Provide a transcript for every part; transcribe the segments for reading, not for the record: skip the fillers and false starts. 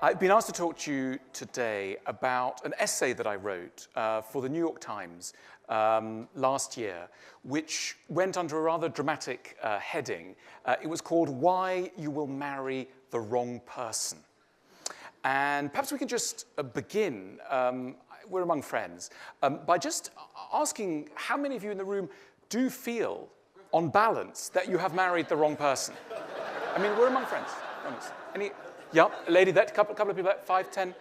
I've been asked to talk to you today about an essay that I wrote for the New York Times last year, which went under a rather dramatic heading. It was called "Why You Will Marry the Wrong Person." And perhaps we can just begin, we're among friends, by just asking how many of you in the room do feel, on balance, that you have married the wrong person? I mean, we're among friends. Any? Yeah, a lady, that couple of people, 5, 10.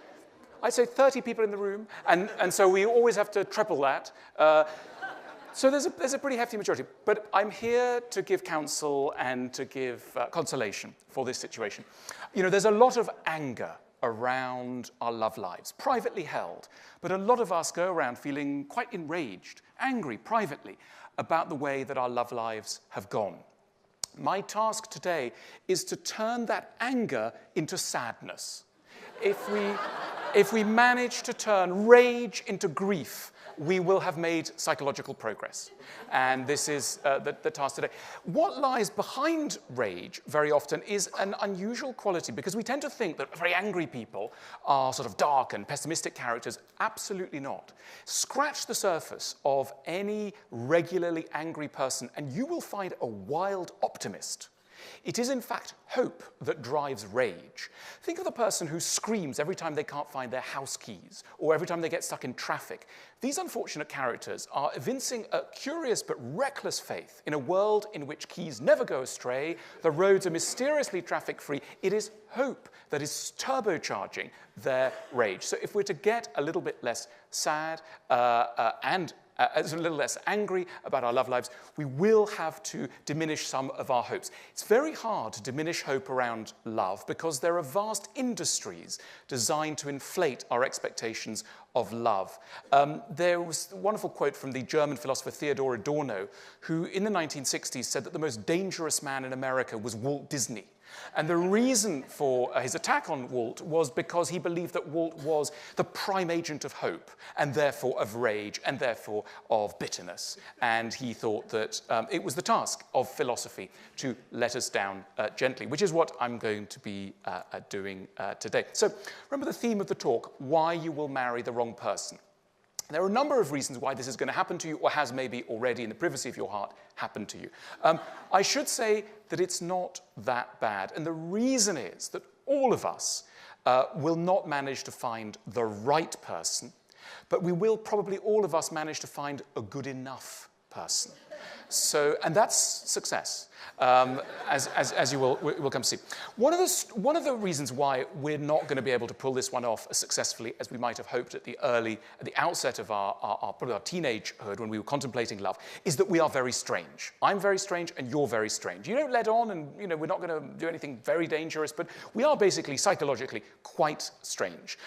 I'd say 30 people in the room, and so we always have to treble that. So there's a pretty hefty majority. But I'm here to give counsel and to give consolation for this situation. You know, there's a lot of anger around our love lives, privately held. But a lot of us go around feeling quite enraged, angry privately about the way that our love lives have gone. My task today is to turn that anger into sadness. If we manage to turn rage into grief, we will have made psychological progress. And this is the task today. What lies behind rage very often is an unusual quality, because we tend to think that very angry people are sort of dark and pessimistic characters. Absolutely not. Scratch the surface of any regularly angry person, and you will find a wild optimist. It is, in fact, hope that drives rage. Think of the person who screams every time they can't find their house keys or every time they get stuck in traffic. These unfortunate characters are evincing a curious but reckless faith in a world in which keys never go astray, the roads are mysteriously traffic-free. It is hope that is turbocharging their rage. So if we're to get a little bit less sad and a little less angry about our love lives, we will have to diminish some of our hopes. It's very hard to diminish hope around love because there are vast industries designed to inflate our expectations of love. There was a wonderful quote from the German philosopher Theodor Adorno, who in the 1960s said that the most dangerous man in America was Walt Disney. And the reason for his attack on Walt was because he believed that Walt was the prime agent of hope, and therefore of rage, and therefore of bitterness. And he thought that it was the task of philosophy to let us down gently, which is what I'm going to be doing today. So remember the theme of the talk, why you will marry the wrong person. There are a number of reasons why this is going to happen to you, or has maybe already in the privacy of your heart happened to you. I should say that it's not that bad. And the reason is that all of us will not manage to find the right person, but we will probably all of us manage to find a good enough person. So, and that's success, as you will come to see. One of the reasons why we're not going to be able to pull this one off as successfully as we might have hoped at the outset of probably our teenagehood when we were contemplating love, is that we are very strange. I'm very strange, and you're very strange. You don't let on, and we're not going to do anything very dangerous, but we are basically psychologically quite strange.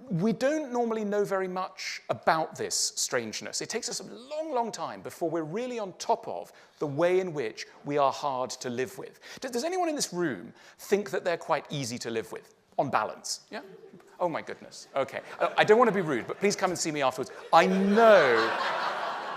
We don't normally know very much about this strangeness. It takes us a long, long time before we're really on top of the way in which we are hard to live with. Does anyone in this room think that they're quite easy to live with, on balance? Yeah? Oh my goodness. Okay. I don't want to be rude, but please come and see me afterwards.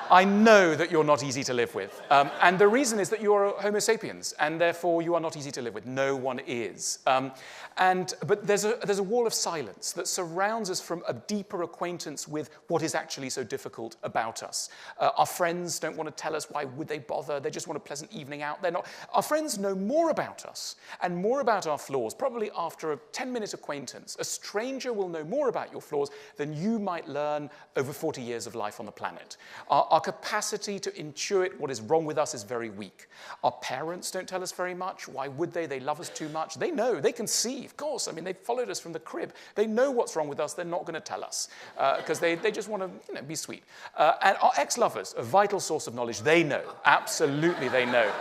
I know that you're not easy to live with. And the reason is that you're Homo sapiens, and therefore you are not easy to live with. No one is. But there's a wall of silence that surrounds us from a deeper acquaintance with what is actually so difficult about us. Our friends don't want to tell us, why would they bother? They just want a pleasant evening out. They're not. Our friends know more about us and more about our flaws, probably after a 10-minute acquaintance. A stranger will know more about your flaws than you might learn over 40 years of life on the planet. Our capacity to intuit what is wrong with us is very weak. Our parents don't tell us very much. Why would they? They love us too much. They know. They can see, of course. I mean, they've followed us from the crib. They know what's wrong with us. They're not going to tell us because they just want to be sweet. And our ex-lovers, a vital source of knowledge, they know. Absolutely, they know.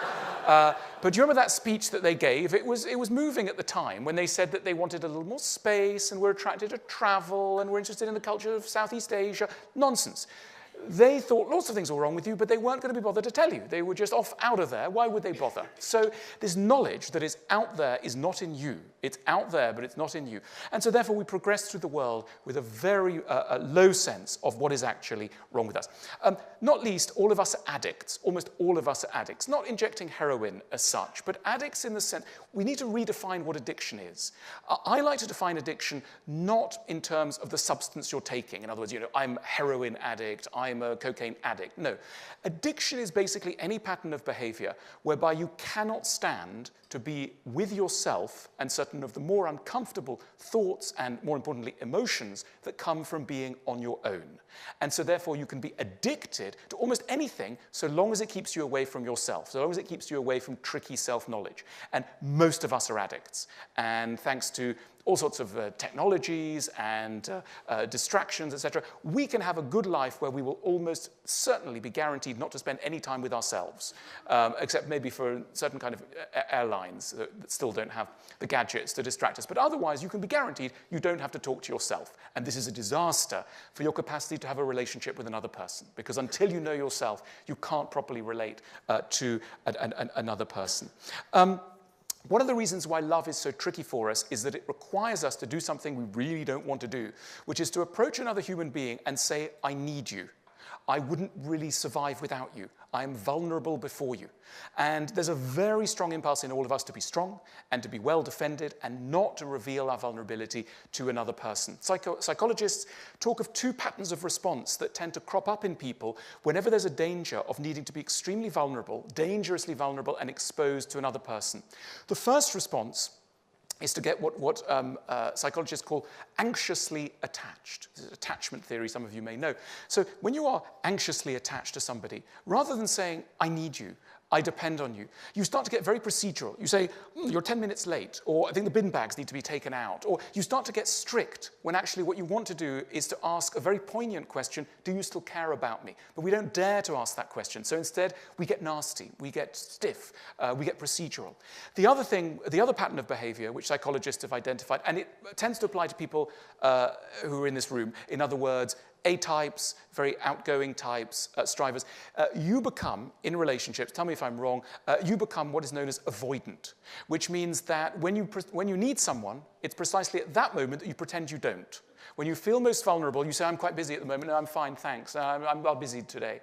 But do you remember that speech that they gave? It was moving at the time when they said that they wanted a little more space and were attracted to travel and were interested in the culture of Southeast Asia. Nonsense. They thought lots of things were wrong with you, but they weren't going to be bothered to tell you. They were just off out of there. Why would they bother? So this knowledge that is out there is not in you. It's out there, but it's not in you. And so therefore we progress through the world with a very low sense of what is actually wrong with us. Not least, all of us are addicts. Almost all of us are addicts. Not injecting heroin as such, but addicts in the sense, we need to redefine what addiction is. I like to define addiction not in terms of the substance you're taking. In other words, I'm a heroin addict, I'm a cocaine addict. No. Addiction is basically any pattern of behavior whereby you cannot stand to be with yourself and certain of the more uncomfortable thoughts and, more importantly, emotions that come from being on your own. And so therefore you can be addicted to almost anything so long as it keeps you away from yourself, so long as it keeps you away from tricky self-knowledge. And most of us are addicts. And thanks to all sorts of technologies and distractions, etc., we can have a good life where we will almost certainly be guaranteed not to spend any time with ourselves, except maybe for certain kind of airlines that still don't have the gadgets to distract us. But otherwise, you can be guaranteed you don't have to talk to yourself. And this is a disaster for your capacity to have a relationship with another person, because until you know yourself, you can't properly relate to another person. One of the reasons why love is so tricky for us is that it requires us to do something we really don't want to do, which is to approach another human being and say, I need you. I wouldn't really survive without you. I am vulnerable before you. And there's a very strong impulse in all of us to be strong and to be well defended and not to reveal our vulnerability to another person. Psychologists talk of two patterns of response that tend to crop up in people whenever there's a danger of needing to be extremely vulnerable, dangerously vulnerable, and exposed to another person. The first response is to get what psychologists call anxiously attached. This is attachment theory, some of you may know. So when you are anxiously attached to somebody, rather than saying, I need you, I depend on you, you start to get very procedural. You say, you're 10 minutes late, or I think the bin bags need to be taken out, or you start to get strict when actually what you want to do is to ask a very poignant question, do you still care about me? But we don't dare to ask that question. So instead, we get nasty, we get stiff, we get procedural. The other pattern of behavior, which psychologists have identified, and it tends to apply to people who are in this room, in other words, A-types, very outgoing types, strivers, you become, in relationships, tell me if I'm wrong, you become what is known as avoidant, which means that when you need someone, it's precisely at that moment that you pretend you don't. When you feel most vulnerable, you say, I'm quite busy at the moment. No, I'm fine, thanks. I'm busy today.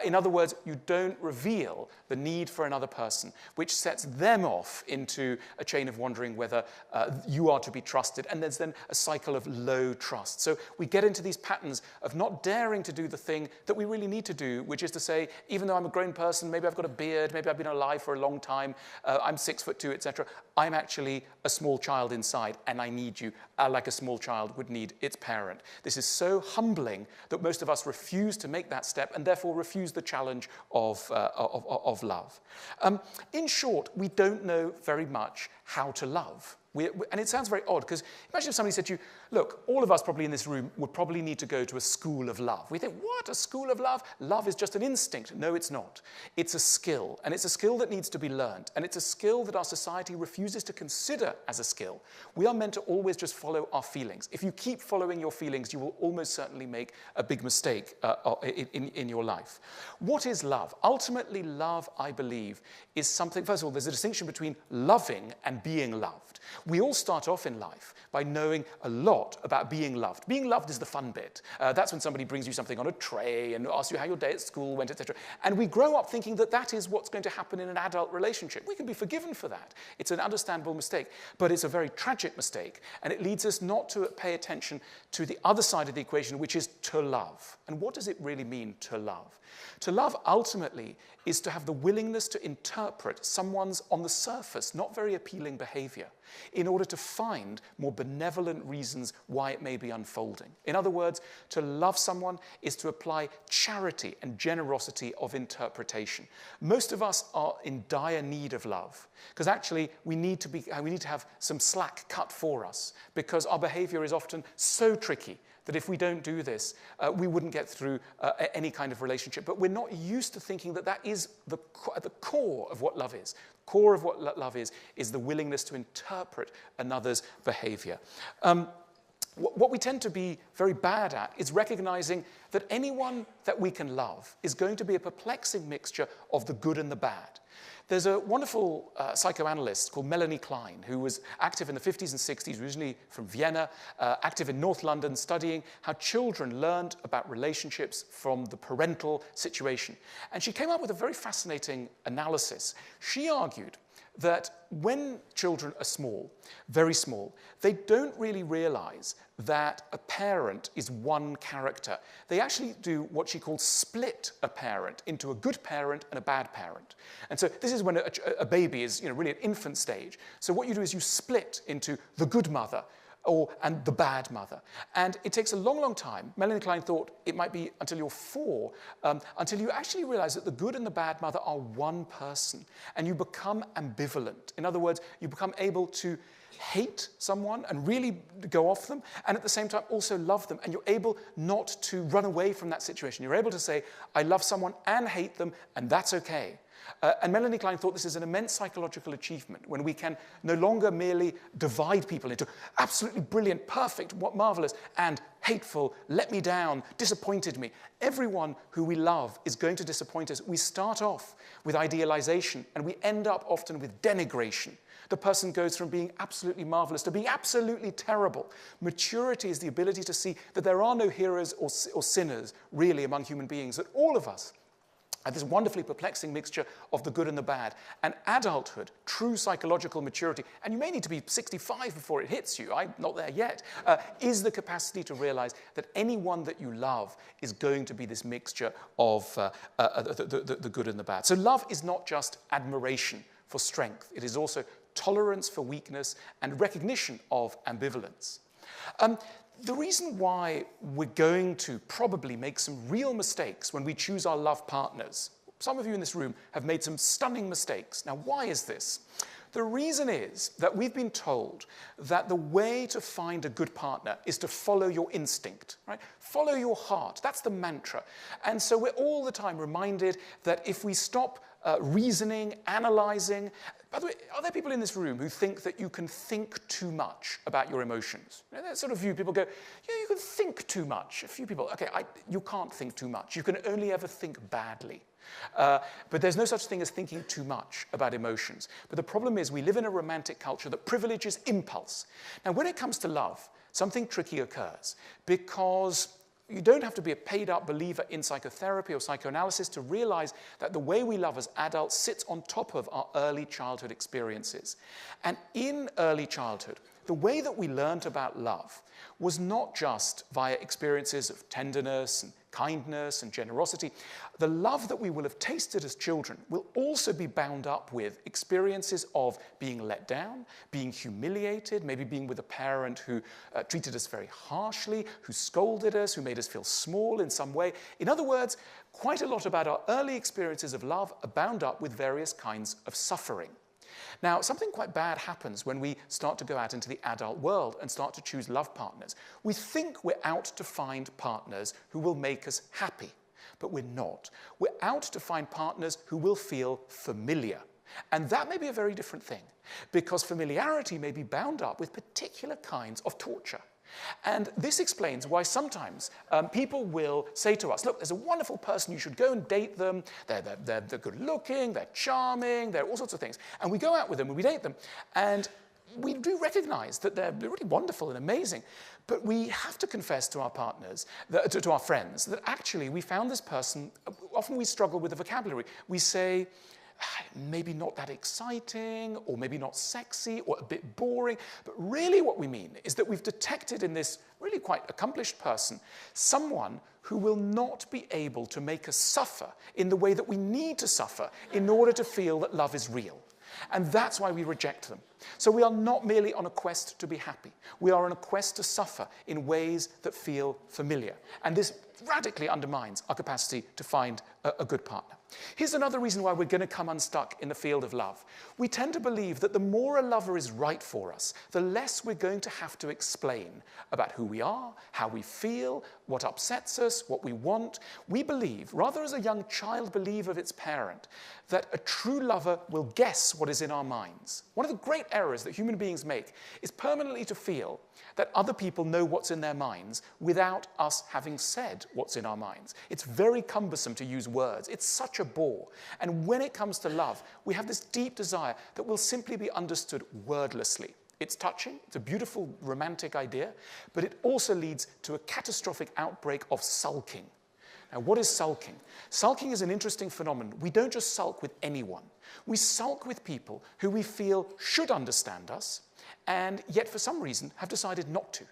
In other words, you don't reveal the need for another person, which sets them off into a chain of wondering whether you are to be trusted. And there's then a cycle of low trust. So we get into these patterns of not daring to do the thing that we really need to do, which is to say, even though I'm a grown person, maybe I've got a beard, maybe I've been alive for a long time, I'm 6'2", etc., I'm actually a small child inside, and I need you like a small child would need its parent. This is so humbling that most of us refuse to make that step and therefore refuse the challenge of love. In short, we don't know very much how to love. And it sounds very odd, because imagine if somebody said to you, look, all of us probably in this room would probably need to go to a school of love. We think, what, a school of love? Love is just an instinct. No, it's not. It's a skill, and it's a skill that needs to be learned, and it's a skill that our society refuses to consider as a skill. We are meant to always just follow our feelings. If you keep following your feelings, you will almost certainly make a big mistake in your life. What is love? Ultimately, love, I believe, is something, first of all, there's a distinction between loving and being loved. We all start off in life by knowing a lot about being loved. Being loved is the fun bit. That's when somebody brings you something on a tray and asks you how your day at school went, etc. And we grow up thinking that that is what's going to happen in an adult relationship. We can be forgiven for that. It's an understandable mistake, but it's a very tragic mistake, and it leads us not to pay attention to the other side of the equation, which is to love. And what does it really mean to love? To love, ultimately, is to have the willingness to interpret someone's, on the surface, not very appealing behavior in order to find more benevolent reasons why it may be unfolding. In other words, to love someone is to apply charity and generosity of interpretation. Most of us are in dire need of love, because actually we need to have some slack cut for us, because our behavior is often so tricky that if we don't do this, we wouldn't get through any kind of relationship. But we're not used to thinking that that is the core of what love is. The core of what love is the willingness to interpret another's behavior. what we tend to be very bad at is recognizing that anyone that we can love is going to be a perplexing mixture of the good and the bad. There's a wonderful psychoanalyst called Melanie Klein, who was active in the 50s and 60s, originally from Vienna, active in North London, studying how children learned about relationships from the parental situation. And she came up with a very fascinating analysis. She argued that when children are small, very small, they don't really realize that a parent is one character. They actually do what she calls split a parent into a good parent and a bad parent. And so this is when a baby is really at infant stage. So what you do is you split into the good mother and the bad mother. And it takes a long, long time. Melanie Klein thought it might be until you're 4, until you actually realize that the good and the bad mother are one person. And you become ambivalent. In other words, you become able to hate someone and really go off them, and at the same time also love them. And you're able not to run away from that situation. You're able to say, I love someone and hate them, and that's okay. And Melanie Klein thought this is an immense psychological achievement when we can no longer merely divide people into absolutely brilliant, perfect, marvelous, and hateful, let me down, disappointed me. Everyone who we love is going to disappoint us. We start off with idealization, and we end up often with denigration. The person goes from being absolutely marvelous to being absolutely terrible. Maturity is the ability to see that there are no heroes or sinners really among human beings, that all of us have this wonderfully perplexing mixture of the good and the bad. And adulthood, true psychological maturity, and you may need to be 65 before it hits you, I'm not there yet, is the capacity to realize that anyone that you love is going to be this mixture of the good and the bad. So love is not just admiration for strength. It is also tolerance for weakness and recognition of ambivalence. The reason why we're going to probably make some real mistakes when we choose our love partners, some of you in this room have made some stunning mistakes. Now, why is this? The reason is that we've been told that the way to find a good partner is to follow your instinct, right? Follow your heart. That's the mantra. And so we're all the time reminded that if we stop reasoning, analyzing. By the way, are there people in this room who think that you can think too much about your emotions? That sort of view. People go, yeah, you can think too much. A few people, okay, you can't think too much. You can only ever think badly. But there's no such thing as thinking too much about emotions. But the problem is we live in a romantic culture that privileges impulse. Now, when it comes to love, something tricky occurs because you don't have to be a paid-up believer in psychotherapy or psychoanalysis to realize that the way we love as adults sits on top of our early childhood experiences. And in early childhood, the way that we learned about love was not just via experiences of tenderness and kindness and generosity. The love that we will have tasted as children will also be bound up with experiences of being let down, being humiliated, maybe being with a parent who treated us very harshly, who scolded us, who made us feel small in some way. In other words, quite a lot about our early experiences of love are bound up with various kinds of suffering. Now, something quite bad happens when we start to go out into the adult world and start to choose love partners. We think we're out to find partners who will make us happy, but we're not. We're out to find partners who will feel familiar. And that may be a very different thing, because familiarity may be bound up with particular kinds of torture. And this explains why sometimes people will say to us, look, there's a wonderful person, you should go and date them. They're good looking, they're charming, they're all sorts of things. And we go out with them and we date them. And we do recognize that they're really wonderful and amazing. But we have to confess to our partners, to our friends, that actually we found this person, often we struggle with the vocabulary. We say, maybe not that exciting, or maybe not sexy, or a bit boring. But really what we mean is that we've detected in this really quite accomplished person someone who will not be able to make us suffer in the way that we need to suffer in order to feel that love is real. And that's why we reject them. So we are not merely on a quest to be happy. We are on a quest to suffer in ways that feel familiar. And this radically undermines our capacity to find a good partner. Here's another reason why we're going to come unstuck in the field of love. We tend to believe that the more a lover is right for us, the less we're going to have to explain about who we are, how we feel, what upsets us, what we want. We believe, rather as a young child believes of its parent, that a true lover will guess what is in our minds. One of the great errors that human beings make is permanently to feel that other people know what's in their minds without us having said what's in our minds. It's very cumbersome to use words. It's such a bore. And when it comes to love, we have this deep desire that will simply be understood wordlessly. It's touching, it's a beautiful romantic idea, but it also leads to a catastrophic outbreak of sulking. Now, what is sulking? Sulking is an interesting phenomenon. We don't just sulk with anyone. We sulk with people who we feel should understand us, and yet for some reason have decided not to.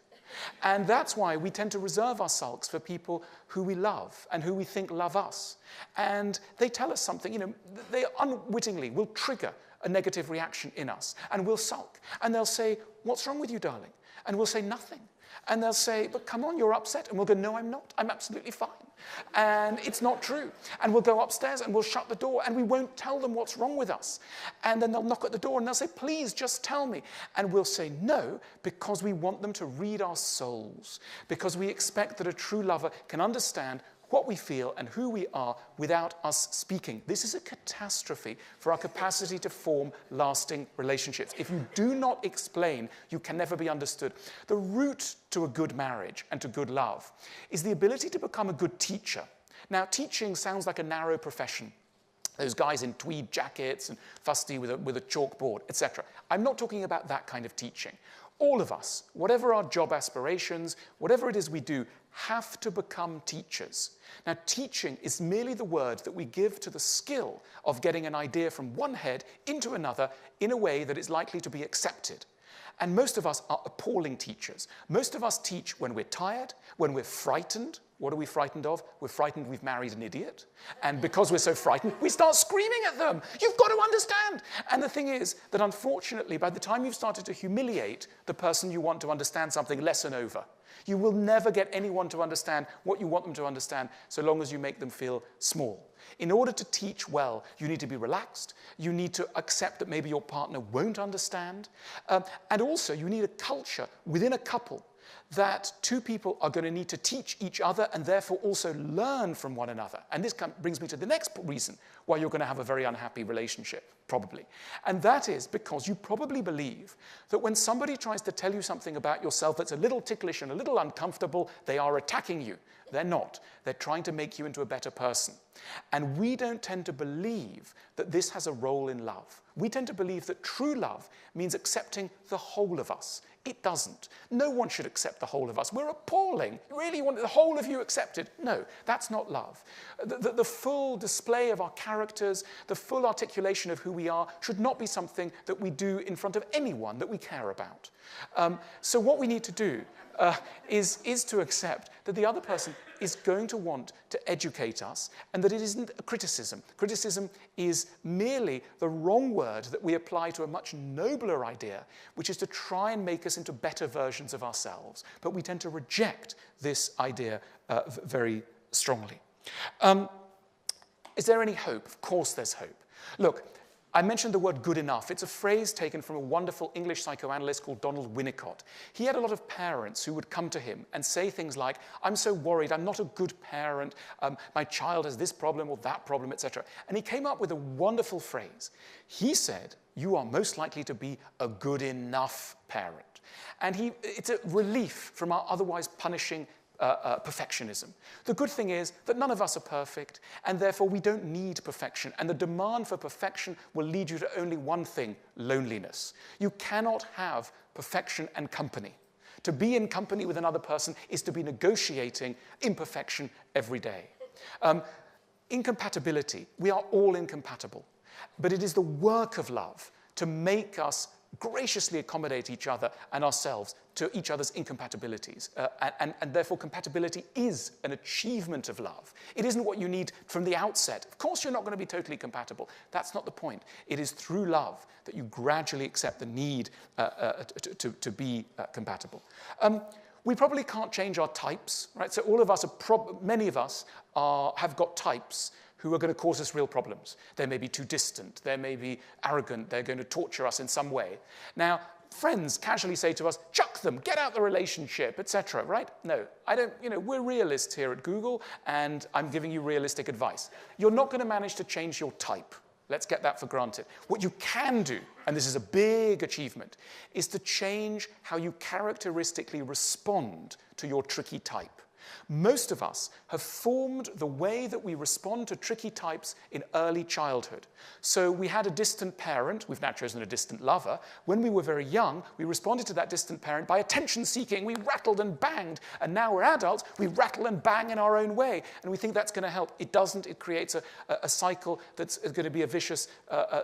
And that's why we tend to reserve our sulks for people who we love and who we think love us. And they tell us something, they unwittingly will trigger a negative reaction in us, and we'll sulk. And they'll say, "What's wrong with you, darling?" And we'll say, "Nothing." And they'll say, "But come on, you're upset." And we'll go, "No, I'm not. I'm absolutely fine." And it's not true. And we'll go upstairs and we'll shut the door and we won't tell them what's wrong with us. And then they'll knock at the door and they'll say, "Please, just tell me." And we'll say no, because we want them to read our souls, because we expect that a true lover can understand what we feel and who we are without us speaking. This is a catastrophe for our capacity to form lasting relationships. If you do not explain, you can never be understood. The route to a good marriage and to good love is the ability to become a good teacher. Now, teaching sounds like a narrow profession. Those guys in tweed jackets and fusty with a chalkboard, etc. I'm not talking about that kind of teaching. All of us, whatever our job aspirations, whatever it is we do, have to become teachers. Now, teaching is merely the word that we give to the skill of getting an idea from one head into another in a way that is likely to be accepted. And most of us are appalling teachers. Most of us teach when we're tired, when we're frightened. What are we frightened of? We're frightened we've married an idiot. And because we're so frightened, we start screaming at them. "You've got to understand." And the thing is that unfortunately, by the time you've started to humiliate the person you want to understand something, lesson over. You will never get anyone to understand what you want them to understand so long as you make them feel small. In order to teach well, you need to be relaxed. You need to accept that maybe your partner won't understand. And also, you need a culture within a couple that two people are going to need to teach each other and therefore also learn from one another. And this brings me to the next reason why you're going to have a very unhappy relationship, probably. And that is because you probably believe that when somebody tries to tell you something about yourself that's a little ticklish and a little uncomfortable, they are attacking you. They're not. They're trying to make you into a better person. And we don't tend to believe that this has a role in love. We tend to believe that true love means accepting the whole of us. It doesn't. No one should accept the whole of us. We're appalling. You really want the whole of you accepted? No, that's not love. The full display of our characters, the full articulation of who we are, should not be something that we do in front of anyone that we care about. So what we need to do is to accept that the other person is going to want to educate us and that it isn't a criticism. Criticism is merely the wrong word that we apply to a much nobler idea, which is to try and make us into better versions of ourselves. But we tend to reject this idea very strongly. Is there any hope? Of course there's hope. Look, I mentioned the word good enough. It's a phrase taken from a wonderful English psychoanalyst called Donald Winnicott. He had a lot of parents who would come to him and say things like, "I'm so worried, I'm not a good parent, my child has this problem or that problem," etc. And he came up with a wonderful phrase. He said, "You are most likely to be a good enough parent." And it's a relief from our otherwise punishing perfectionism. The good thing is that none of us are perfect, and therefore we don't need perfection. And the demand for perfection will lead you to only one thing: loneliness. You cannot have perfection and company. To be in company with another person is to be negotiating imperfection every day. Incompatibility. We are all incompatible. But it is the work of love to make us graciously accommodate each other and ourselves to each other's incompatibilities. And therefore, compatibility is an achievement of love. It isn't what you need from the outset. Of course, you're not going to be totally compatible. That's not the point. It is through love that you gradually accept the need to be compatible. We probably can't change our types, right? So all of us many of us have got types who are going to cause us real problems. They may be too distant. They may be arrogant. They're going to torture us in some way. Now, friends casually say to us, chuck them, get out the relationship, etc., right? No, I don't, we're realists here at Google, and I'm giving you realistic advice. You're not going to manage to change your type. Let's get that for granted. What you can do, and this is a big achievement, is to change how you characteristically respond to your tricky type. Most of us have formed the way that we respond to tricky types in early childhood. So we had a distant parent. We've now chosen a distant lover. When we were very young, we responded to that distant parent by attention-seeking. We rattled and banged. And now we're adults. We rattle and bang in our own way. And we think that's going to help. It doesn't. It creates a cycle that's going to be a vicious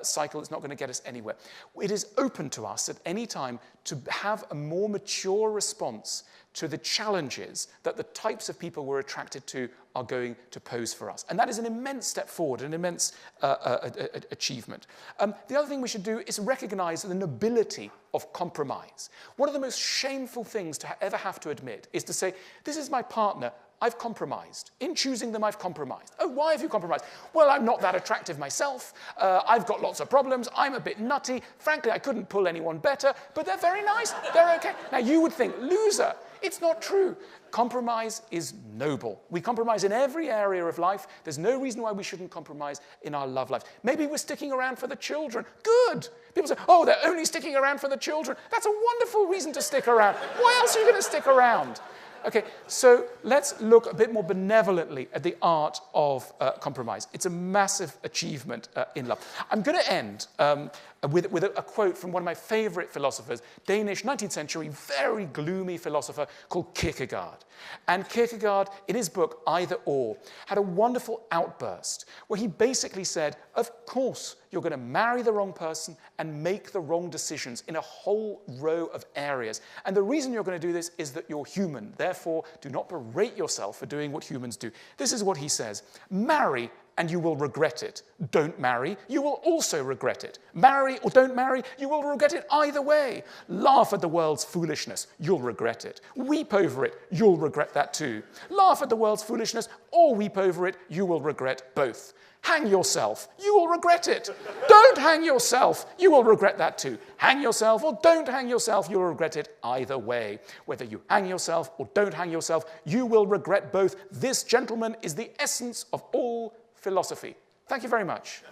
cycle. It's not going to get us anywhere. It is open to us at any time to have a more mature response to the challenges that the types of people we're attracted to are going to pose for us. And that is an immense step forward, an immense achievement. The other thing we should do is recognize the nobility of compromise. One of the most shameful things to ever have to admit is to say, this is my partner, I've compromised. In choosing them, I've compromised. Oh, why have you compromised? Well, I'm not that attractive myself. I've got lots of problems. I'm a bit nutty. Frankly, I couldn't pull anyone better, but they're very nice. They're okay. Now, you would think, loser. It's not true. Compromise is noble. We compromise in every area of life. There's no reason why we shouldn't compromise in our love lives. Maybe we're sticking around for the children. Good. People say, oh, they're only sticking around for the children. That's a wonderful reason to stick around. Why else are you going to stick around? Okay, so let's look a bit more benevolently at the art of compromise. It's a massive achievement in love. I'm going to end with a quote from one of my favorite philosophers, Danish 19th century, very gloomy philosopher called Kierkegaard. And Kierkegaard, in his book, Either Or, had a wonderful outburst where he basically said, of course, you're going to marry the wrong person and make the wrong decisions in a whole row of areas. And the reason you're going to do this is that you're human. Therefore, do not berate yourself for doing what humans do. This is what he says. Marry and you will regret it. Don't marry, you will also regret it. Marry or don't marry, you will regret it either way. Laugh at the world's foolishness, you'll regret it. Weep over it, you'll regret that too. Laugh at the world's foolishness or weep over it, you will regret both. Hang yourself, you will regret it. Don't hang yourself, you will regret that too. Hang yourself or don't hang yourself, you'll regret it either way. Whether you hang yourself or don't hang yourself, you will regret both. This, gentlemen, is the essence of all philosophy. Thank you very much.